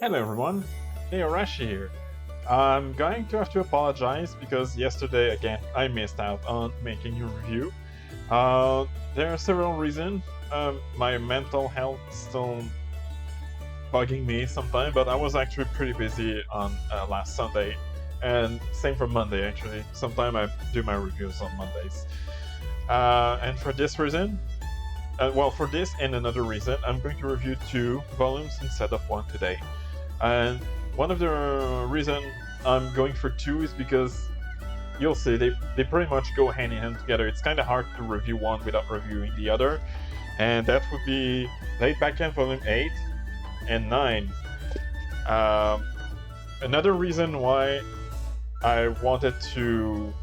Hello everyone, Arashi here. I'm going to have to apologize because yesterday again I missed out on making a review. There are several reasons. My mental health is still bugging me sometimes, but I was actually pretty busy on last Sunday, and same for Monday actually. Sometimes I do my reviews on Mondays. And for this reason, for this and another reason, I'm going to review 2 volumes instead of 1 today. And one of the reason I'm going for 2 is because you'll see they pretty much go hand in hand together. It's kind of hard to review one without reviewing the other, and that would be Late Backend Volume 8 and 9. Another reason why I wanted to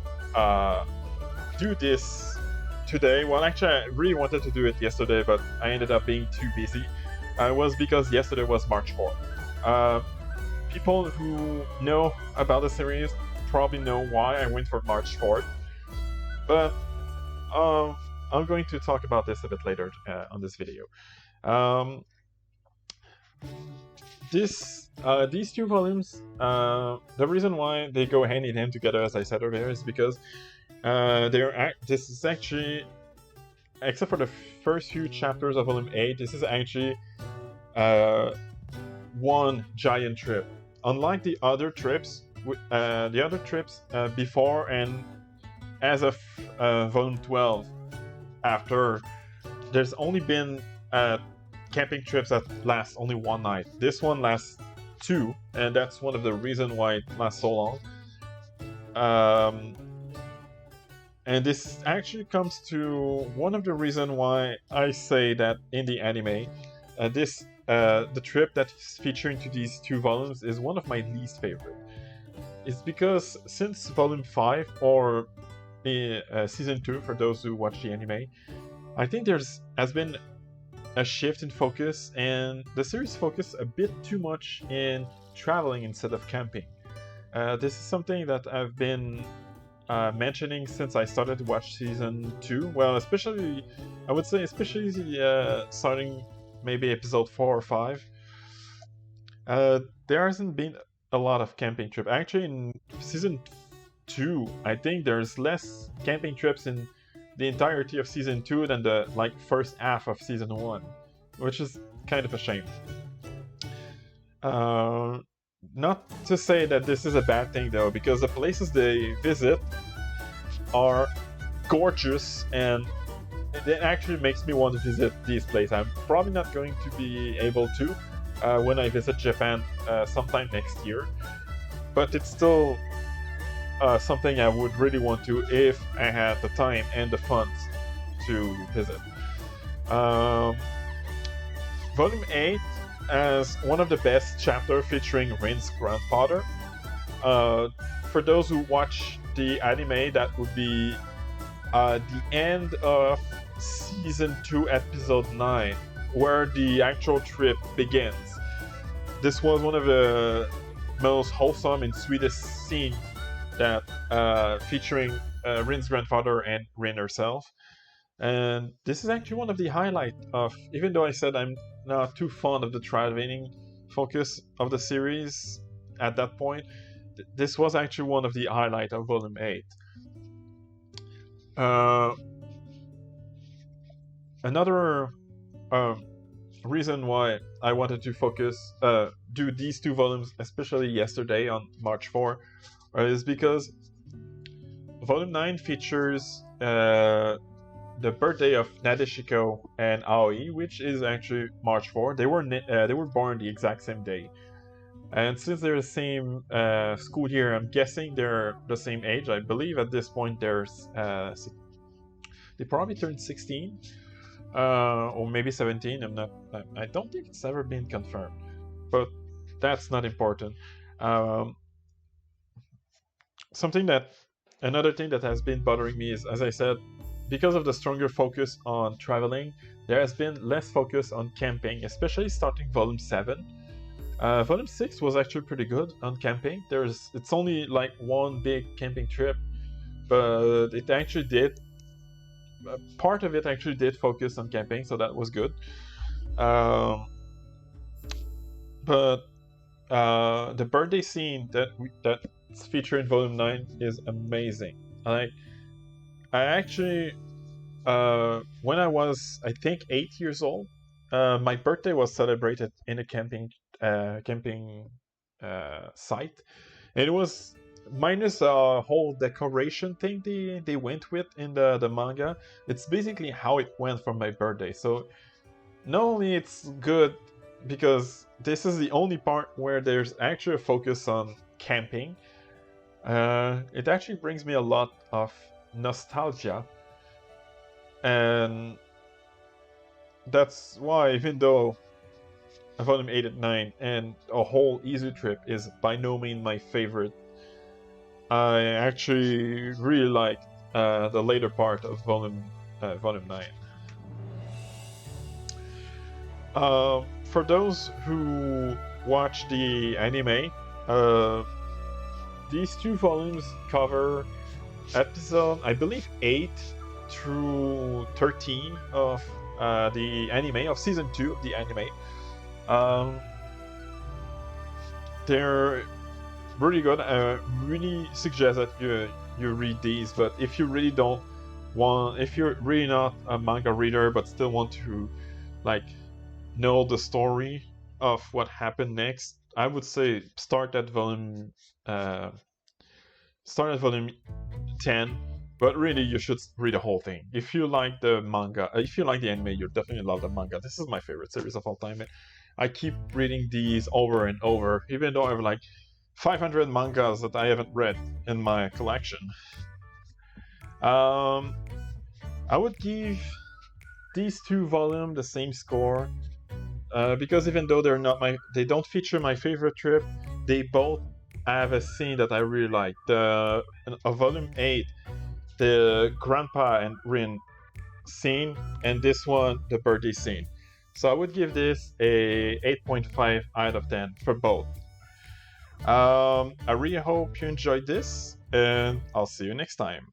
do this today, well actually I really wanted to do it yesterday, but I ended up being too busy, was because yesterday was March 4th. People who know about the series probably know why I went for March 4th, but I'm going to talk about this a bit later on this video. These 2 volumes, the reason why they go hand in hand together, as I said earlier, is because this is actually, except for the first few chapters of Volume 8, this is actually one giant trip. Unlike the other trips, before and as of Volume 12, after, there's only been camping trips that last only one night. This one lasts 2, and that's one of the reasons why it lasts so long. And this actually comes to one of the reasons why I say that in the anime, the trip that is featured into these 2 volumes is one of my least favorite. It's because since Volume 5, or Season 2, for those who watch the anime, I think has been a shift in focus, and the series focused a bit too much in traveling instead of camping. This is something that I've been mentioning since I started to watch Season 2. Well, especially starting maybe episode 4 or 5. There hasn't been a lot of camping trips. Actually, in Season 2, I think there's less camping trips in the entirety of Season 2 than the first half of Season 1, which is kind of a shame. Not to say that this is a bad thing though, because the places they visit are gorgeous, and it actually makes me want to visit these places. I'm probably not going to be able to when I visit Japan sometime next year, but it's still something I would really want to if I had the time and the funds to visit. Volume 8 has one of the best chapters featuring Rin's grandfather. For those who watch the anime, that would be the end of Season 2, Episode 9, where the actual trip begins. This was one of the most wholesome and sweetest scenes that featuring Rin's grandfather and Rin herself. And this is actually one of the highlights of, even though I said I'm not too fond of the traveling focus of the series at that point, this was actually one of the highlights of Volume 8. Another reason why I wanted to do these 2 volumes, especially yesterday on March 4, is because Volume 9 features the birthday of Nadeshiko and Aoi, which is actually March 4. They were born the exact same day, and since they're the same school year, I'm guessing they're the same age. I believe at this point they probably turned 16 or maybe 17. I don't think it's ever been confirmed, but that's not important. Another thing that has been bothering me is, as I said, because of the stronger focus on traveling, there has been less focus on camping, especially starting Volume 7. Volume 6 was actually pretty good on camping. It's only one big camping trip, but it actually did. Part of it actually did focus on camping, so that was good. But the birthday scene that's featured in Volume 9 is amazing. Like, I actually, when I was, I think, 8 years old, my birthday was celebrated in a camping site. And it was minus a whole decoration thing they went with in the manga. It's basically how it went for my birthday. So not only it's good because this is the only part where there's actually a focus on camping. It actually brings me a lot of nostalgia, and that's why, even though Volume 8 and 9 and a whole Easy Trip is by no means my favorite, I actually really like the later part of Volume 9. For those who watch the anime, these two volumes cover episode, I believe, 8 through 13 of the anime, of season 2 of the anime. They're really good. I really suggest that you read these, but if you really don't want, if you're really not a manga reader but still want to, like, know the story of what happened next, I would say start at volume 10. But really, you should read the whole thing. If you like the manga, if you like the anime, you'll definitely love the manga. This is my favorite series of all time. I keep reading these over and over, even though I have like 500 mangas that I haven't read in my collection. I would give these two volumes the same score, because even though they don't feature my favorite trip, they both have a scene that I really like. Volume 8, the Grandpa and Rin scene, and this one, the birthday scene. So I would give this a 8.5 out of 10 for both. I really hope you enjoyed this, and I'll see you next time.